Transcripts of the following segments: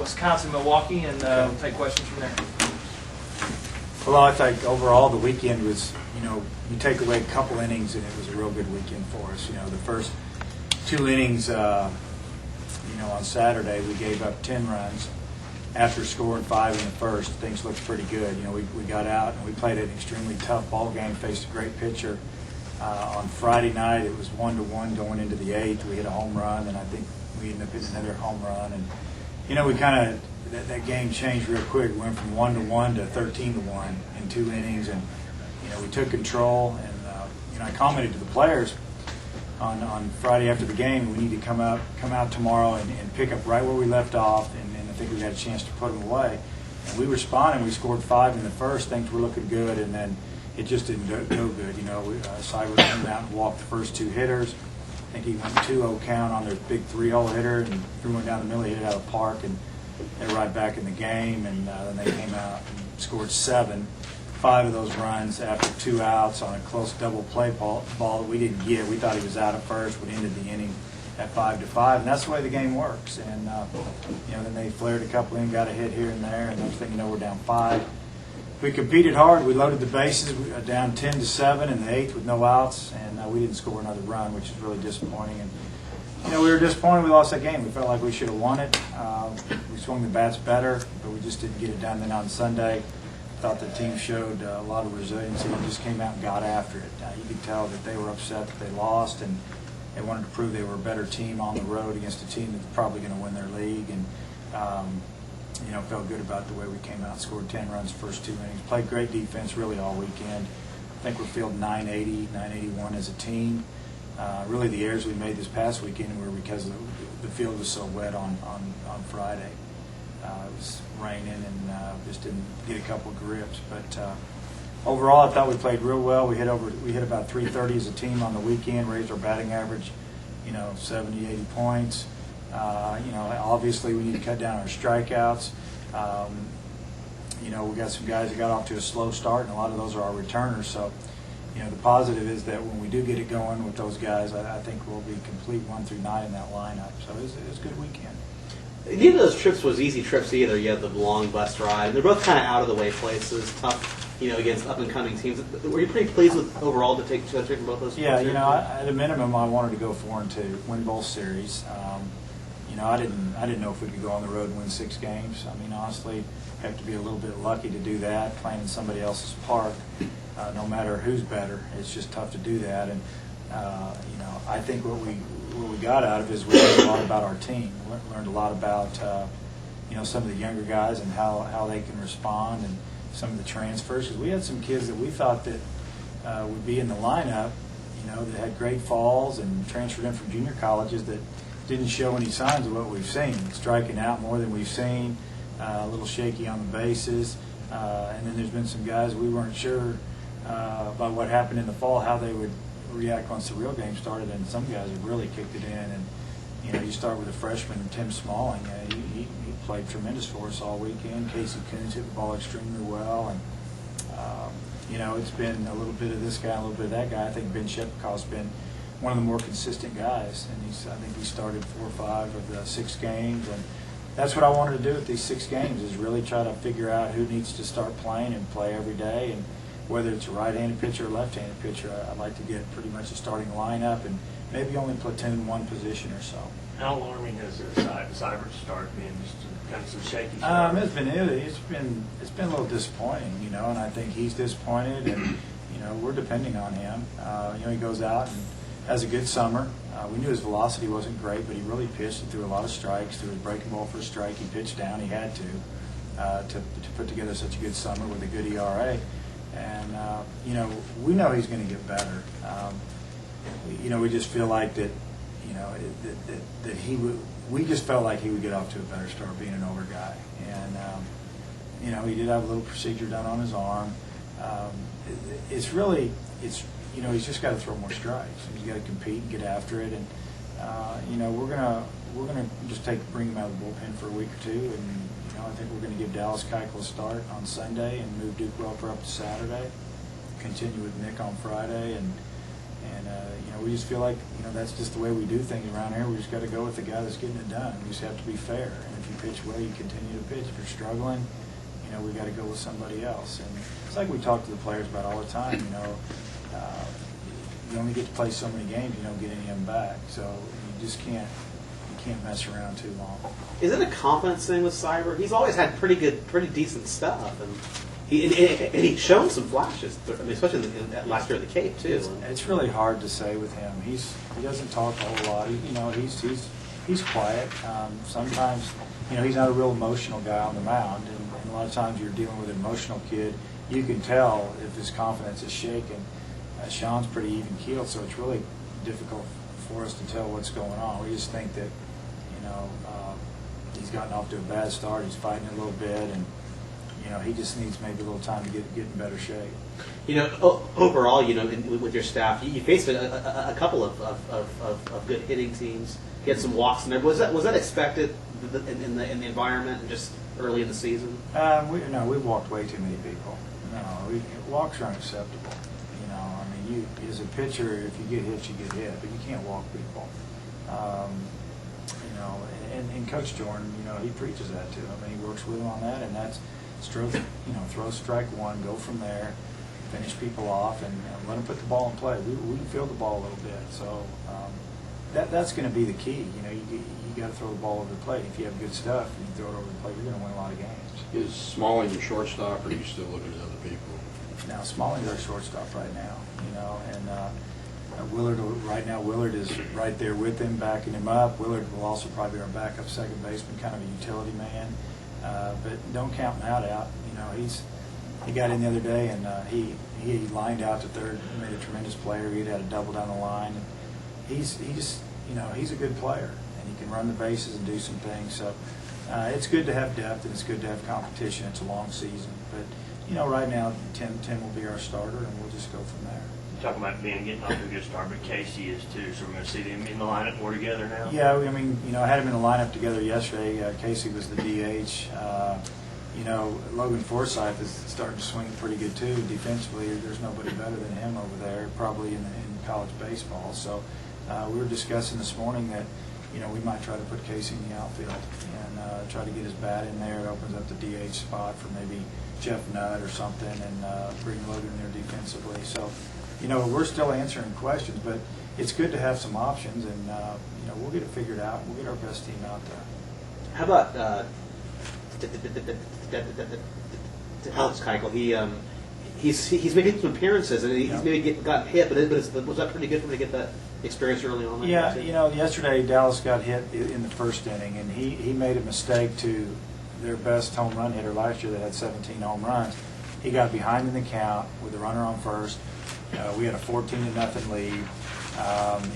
Wisconsin, Milwaukee, and we'll take questions from there. Well, I think overall the weekend was, you take away a couple innings and it was a real good weekend for us. The first two innings, on Saturday we gave up 10 runs. After scoring 5 in the first, things looked pretty good. We got out and we played an extremely tough ball game, faced a great pitcher. On Friday night, it was 1-1 going into the 8th. We hit a home run, and I think we ended up hitting another home run. And, we kind of, that game changed real quick. We went from 1-1 to 13-1 in 2 innings, and, we took control. And, I commented to the players on Friday after the game, we need to come out tomorrow and pick up right where we left off, and I think we got a chance to put them away. And we responded. We scored 5 in the first. Things were looking good, and then it just didn't go good. Cyber came out and walked the first 2 hitters. I think he went 2-0 count on their big 3-hole hitter and threw one down the middle. He hit it out of the park, and they're right back in the game. And then they came out and scored 7. 5 of those runs after 2 outs on a close double play ball that we didn't get. We thought he was out at first. We ended the inning at 5-5, and that's the way the game works. And then they flared a couple in, got a hit here and there, and next thing you know, we're down 5. We competed hard. We loaded the bases. We were down 10-7 in the 8th with no outs, and we didn't score another run, which is really disappointing. And we were disappointed we lost that game. We felt like we should have won it. We swung the bats better, but we just didn't get it done. Then on Sunday, I thought the team showed a lot of resiliency and just came out and got after it. You could tell that they were upset that they lost, and they wanted to prove they were a better team on the road against a team that's probably going to win their league. And felt good about the way we came out, scored 10 runs the first 2 innings, played great defense really all weekend. I think we're fielding 980, 981 as a team. Really the errors we made this past weekend were because the field was so wet on Friday. It was raining and just didn't get a couple of grips. But overall, I thought we played real well. We hit about 330 as a team on the weekend, raised our batting average, 70, 80 points. Obviously we need to cut down our strikeouts. We got some guys that got off to a slow start, and a lot of those are our returners. So, the positive is that when we do get it going with those guys, I think we'll be complete 1 through 9 in that lineup. So it was a good weekend. Neither of those trips was easy trips either. You had the long bus ride, and they're both kind of out of the way places, tough, against up and coming teams. Were you pretty pleased with overall to take both those? Yeah, at a minimum, I wanted to go 4-2, win both series. I didn't know if we could go on the road and win 6 games. I mean, honestly, have to be a little bit lucky to do that, playing in somebody else's park. No matter who's better, it's just tough to do that. And I think what we got out of it is we learned a lot about our team. We learned a lot about some of the younger guys and how they can respond, and some of the transfers. Because we had some kids that we thought that would be in the lineup, that had great falls and transferred in from junior colleges that didn't show any signs of what we've seen. Striking out more than we've seen, a little shaky on the bases. And then there's been some guys we weren't sure about what happened in the fall, how they would react once the real game started, and some guys have really kicked it in. And you start with a freshman, Tim Smalling. He played tremendous for us all weekend. Casey Coons hit the ball extremely well, and it's been a little bit of this guy, a little bit of that guy. I think Ben Shepikoff's been one of the more consistent guys, and I think he started 4 or 5 of the 6 games, and that's what I wanted to do with these 6 games, is really try to figure out who needs to start playing and play every day, and whether it's a right-handed pitcher or left-handed pitcher, I'd like to get pretty much a starting lineup and maybe only platoon 1 position or so. How alarming has Cyber's start been? Just kind of some shaky start? It's been a little disappointing, and I think he's disappointed, and we're depending on him. He goes out and has a good summer. We knew his velocity wasn't great, but he really pitched and threw a lot of strikes, threw a breaking ball for a strike. He pitched down. He had to put together such a good summer with a good ERA. And, we know he's going to get better. We just feel like that, that he would, we just felt like he would get off to a better start being an older guy. And, he did have a little procedure done on his arm. He's just got to throw more strikes. He's got to compete and get after it. And, we're gonna just bring him out of the bullpen for a week or 2. And, I think we're going to give Dallas Keuchel a start on Sunday and move Duke Welper up to Saturday. Continue with Nick on Friday, and And we just feel like that's just the way we do things around here. We just got to go with the guy that's getting it done. We just have to be fair. And if you pitch well, you continue to pitch. If you're struggling, we got to go with somebody else. And it's like we talk to the players about all the time. You only get to play so many games. You don't get any of them back. So you just can't mess around too long. Is it a confidence thing with Cyber? He's always had pretty decent stuff, and he's shown some flashes. I mean, especially last year at the Cape too. It's really hard to say with him. He doesn't talk a whole lot. He's quiet. Sometimes he's not a real emotional guy on the mound, and a lot of times you're dealing with an emotional kid. You can tell if his confidence is shaken. Sean's pretty even keeled, so it's really difficult for us to tell what's going on. We just think that he's gotten off to a bad start. He's fighting a little bit, and he just needs maybe a little time to get in better shape. Overall, with your staff, you faced a couple of good hitting teams. You had some walks in there. Was that expected in the environment and just early in the season? We've walked way too many people. Walks are unacceptable. You as a pitcher, if you get hit, you get hit, but you can't walk people. And Coach Jordan, he preaches that to him, and he works with him on that, and that's throw strike one, go from there, finish people off, and let them put the ball in play. We can field the ball a little bit, so that's going to be the key. You got to throw the ball over the plate. If you have good stuff and you throw it over the plate, you're going to win a lot of games. Is Smalling your shortstop, or are you still looking at other people? Now, Smalling's our shortstop right now, and Willard is right there with him, backing him up. Willard will also probably be our backup second baseman, kind of a utility man. But don't count Matt out. He got in the other day, and he lined out to third, made a tremendous player. He had a double down the line. He's a good player, and he can run the bases and do some things. So it's good to have depth, and it's good to have competition. It's a long season, but right now Tim will be our starter, and we'll just go from there. You're talking about getting off to a good start, but Casey is too, so we're going to see them in the lineup more together now? Yeah, I had him in the lineup together yesterday. Casey was the DH. Logan Forsythe is starting to swing pretty good too. Defensively, there's nobody better than him over there, probably in college baseball. So we were discussing this morning that we might try to put Casey in the outfield and try to get his bat in there. It opens up the DH spot for maybe Jeff Nutt or something, and bring Logan in there defensively. So, we're still answering questions, but it's good to have some options, and we'll get it figured out. We'll get our best team out there. How about Alex Keuchel? He's making some appearances, and he's maybe gotten hit, but was that pretty good for him to get that experience early on? Yeah, yesterday Dallas got hit in the first inning, and he made a mistake to their best home run hitter last year that had 17 home runs. He got behind in the count with a runner on first. We had a 14-0 lead.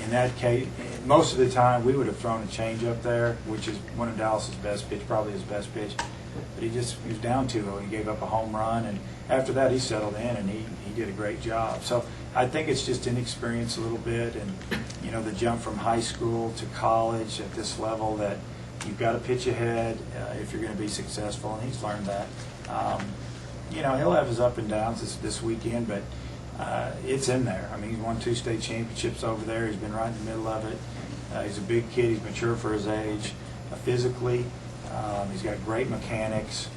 In that case, most of the time we would have thrown a changeup there, which is one of Dallas's best pitch, probably his best pitch. But he was down 2-0. He gave up a home run, and after that he settled in, and he did a great job. So I think it's just inexperience a little bit, and the jump from high school to college at this level, that you've got to pitch ahead if you're going to be successful, and he's learned that. He'll have his up and downs this weekend, but it's in there. He's won 2 state championships over there. He's been right in the middle of it. He's a big kid. He's mature for his age. Physically, he's got great mechanics.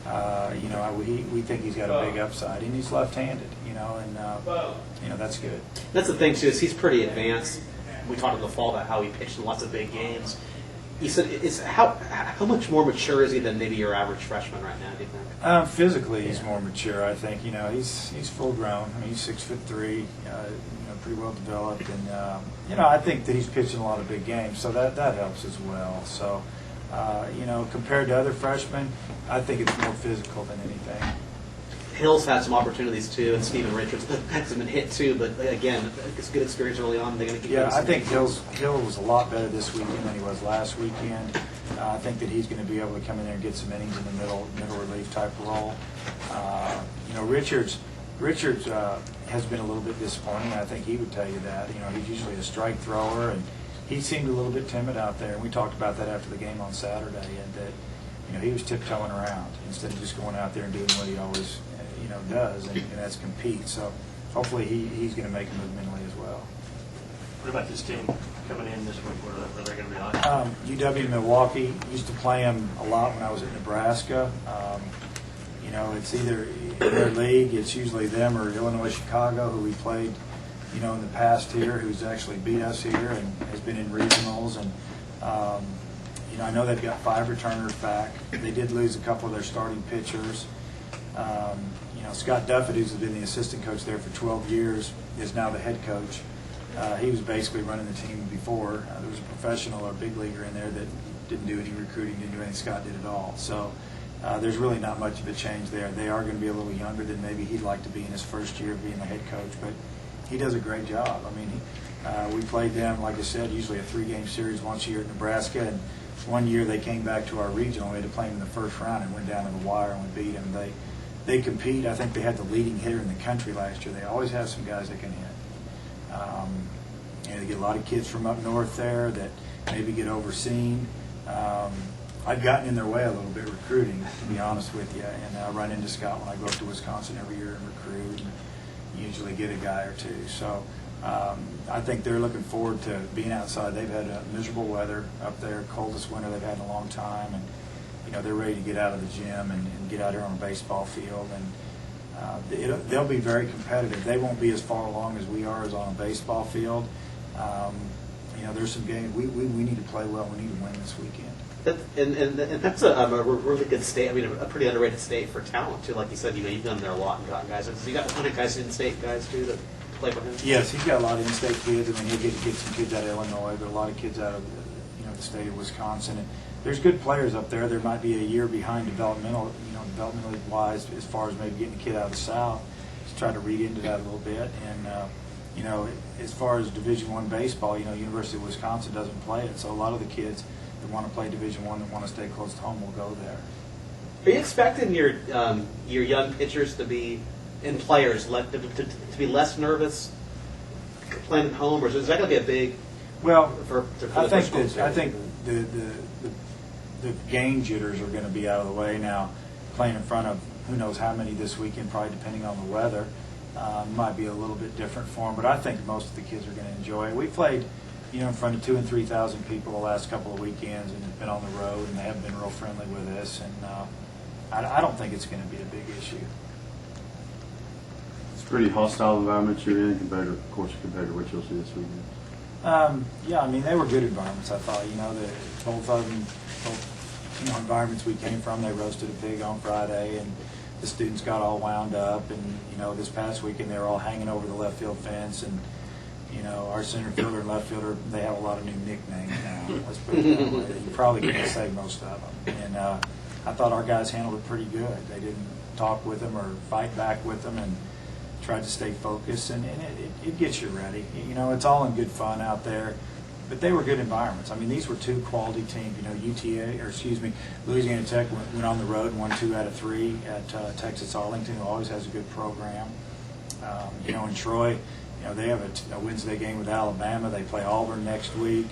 We think he's got a big upside, and he's left-handed. And that's good. That's the thing too. Is he's pretty advanced. We talked in the fall about how he pitched in lots of big games. You said, how much more mature is he than maybe your average freshman right now, do you think? Physically, he's more mature, I think. He's full grown. He's 6'3", pretty well developed, and I think that he's pitching a lot of big games, so that helps as well. So, compared to other freshmen, I think it's more physical than anything. Hill's had some opportunities too, and Steven Richards has been hit too. But again, it's a good experience early on. They're going to keep. Yeah, I think Hill was a lot better this weekend than he was last weekend. I think that he's going to be able to come in there and get some innings in the middle relief type role. Richards has been a little bit disappointing. I think he would tell you that. He's usually a strike thrower, and he seemed a little bit timid out there. And we talked about that after the game on Saturday, and that he was tiptoeing around instead of just going out there and doing what he always does, and that's compete. So hopefully he's going to make a move mentally as well. What about this team coming in this week? What are they going to be like? UW Milwaukee, used to play them a lot when I was at Nebraska. You know, it's either in their league, it's usually them or Illinois Chicago, who we played, you know, in the past here, who's actually beat us here and has been in regionals. And, you know, I know they've got 5 returners back. They did lose a couple of their starting pitchers. You know, Scott Duffett, who's been the assistant coach there for 12 years, is now the head coach. He was basically running the team before. There was a professional or big leaguer in there that didn't do any recruiting, didn't do anything. Scott did it all. So there's really not much of a change there. They are going to be a little younger than maybe he'd like to be in his first year of being the head coach, but he does a great job. I mean, we played them, like I said, usually a 3-game series once a year at Nebraska, and one year they came back to our regional. We had to play them in the first round and went down to the wire and we beat them. They compete. I think they had the leading hitter in the country last year. They always have some guys that can hit. You know, they get a lot of kids from up north there that maybe get overseen. I've gotten in their way a little bit recruiting, to be honest with you, and I run into Scott when I go up to Wisconsin every year and recruit, and usually get a guy or two. So I think they're looking forward to being outside. They've had miserable weather up there, coldest winter they've had in a long time, and you know, they're ready to get out of the gym and get out here on a baseball field. And they'll be very competitive. They won't be as far along as we are as on a baseball field. You know, there's some games we need to play well. We need to win this weekend. And that's a really good state. I mean, a pretty underrated state for talent too. Like you said, you know, you've done there a lot and gotten guys. So you got a ton of guys, in-state guys too, that play for him. Yes, he's got a lot of in-state kids. I mean, he'll get some kids out of Illinois, but a lot of kids out of the state of Wisconsin. And there's good players up there. There might be a year behind developmentally wise, as far as maybe getting a kid out of the South. Just try to read into that a little bit. And you know, as far as Division I baseball, you know, University of Wisconsin doesn't play it, so a lot of the kids that want to play Division I and want to stay close to home will go there. Are you expecting your young pitchers to be, and players, to be less nervous playing at home, or is that going to be a big? Well, for I think the game jitters are going to be out of the way now. Playing in front of who knows how many this weekend, probably depending on the weather, might be a little bit different for them. But I think most of the kids are going to enjoy it. We played, you know, in front of 2,000 and 3,000 people the last couple of weekends, and have been on the road, and they haven't been real friendly with us. And I don't think it's going to be a big issue. It's a pretty hostile environment you're in compared to what you'll see this weekend. Yeah, I mean, they were good environments, I thought. You know, both of them, environments we came from, they roasted a pig on Friday, and the students got all wound up. And, you know, this past weekend they were all hanging over the left field fence. And, you know, our center fielder and left fielder, they have a lot of new nicknames now. Let's put it that way. You probably can't say most of them. And I thought our guys handled it pretty good. They didn't talk with them or fight back with them, and tried to stay focused. And it gets you ready. You know, it's all in good fun out there. But they were good environments. I mean, these were 2 quality teams. You know, Louisiana Tech went on the road and won 2 out of 3 at Texas Arlington, who always has a good program. You know, in Troy, you know, they have a Wednesday game with Alabama. They play Auburn next week.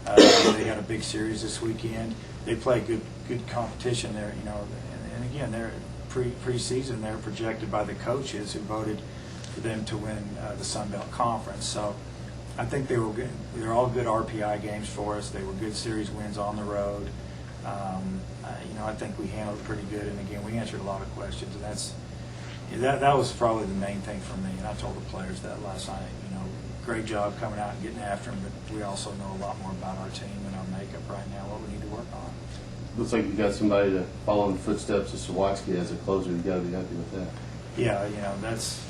They got a big series this weekend. They play good competition there. You know, and again, they're preseason. They're projected by the coaches who voted for them to win the Sun Belt Conference. So I think they were good. They're all good RPI games for us. They were good series wins on the road. You know, I think we handled it pretty good. And again, we answered a lot of questions, and that was probably the main thing for me. And I told the players that last night. You know, great job coming out and getting after them, but we also know a lot more about our team and our makeup right now, what we need to work on. Looks like you got somebody to follow in the footsteps of Sawatsky as a closer. You got to be happy with that. Yeah, you know, that's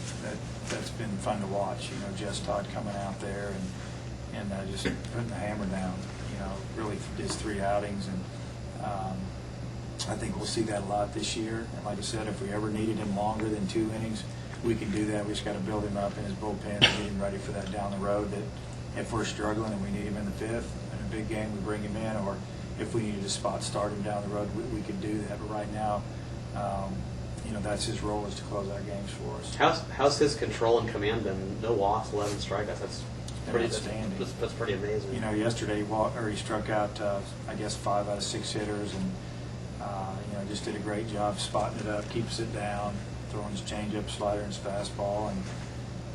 been fun to watch. You know, Jess Todd coming out there and just putting the hammer down. You know, really his 3 outings, and I think we'll see that a lot this year. And like I said, if we ever needed him longer than 2 innings, we can do that. We just got to build him up in his bullpen and get him ready for that down the road. That if we're struggling and we need him in the 5th in a big game, we bring him in, or if we needed to spot start him down the road, we could do that. But right now, you know, that's his role, is to close out games for us. How's his control and command been? No walks, 11 strikeouts. That's pretty outstanding. That's pretty amazing. You know, yesterday he struck out, I guess, 5 out of 6 hitters, and you know, just did a great job spotting it up, keeps it down, throwing his changeup, slider, and his fastball, and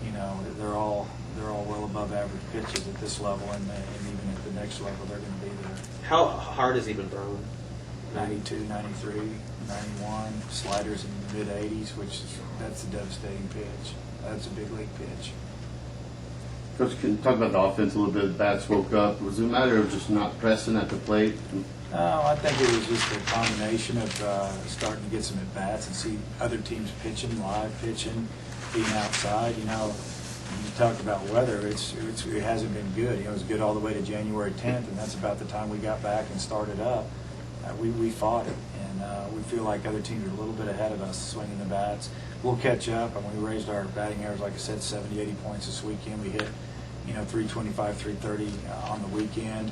you know, they're all well above average pitches at this level, and even at the next level, they're going to be there. How hard has he been throwing? 92, 93, 91, sliders in the mid-80s, that's a devastating pitch. That's a big league pitch. Coach, can you talk about the offense a little bit? The bats woke up. Was it a matter of just not pressing at the plate? No, I think it was just a combination of starting to get some at-bats and see other teams pitching, live pitching, being outside. You know, you talked about weather. It hasn't been good. You know, it was good all the way to January 10th, and that's about the time we got back and started up. We fought it, and we feel like other teams are a little bit ahead of us swinging the bats. We'll catch up, and we raised our batting average, like I said, 70, 80 points this weekend. We hit, you know, 325, 330 on the weekend.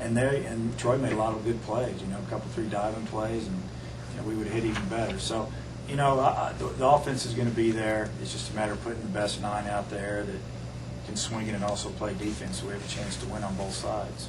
And Troy made a lot of good plays, you know, a couple, 3 diving plays, and you know, we would hit even better. So, you know, the offense is going to be there. It's just a matter of putting the best 9 out there that can swing it and also play defense, so we have a chance to win on both sides.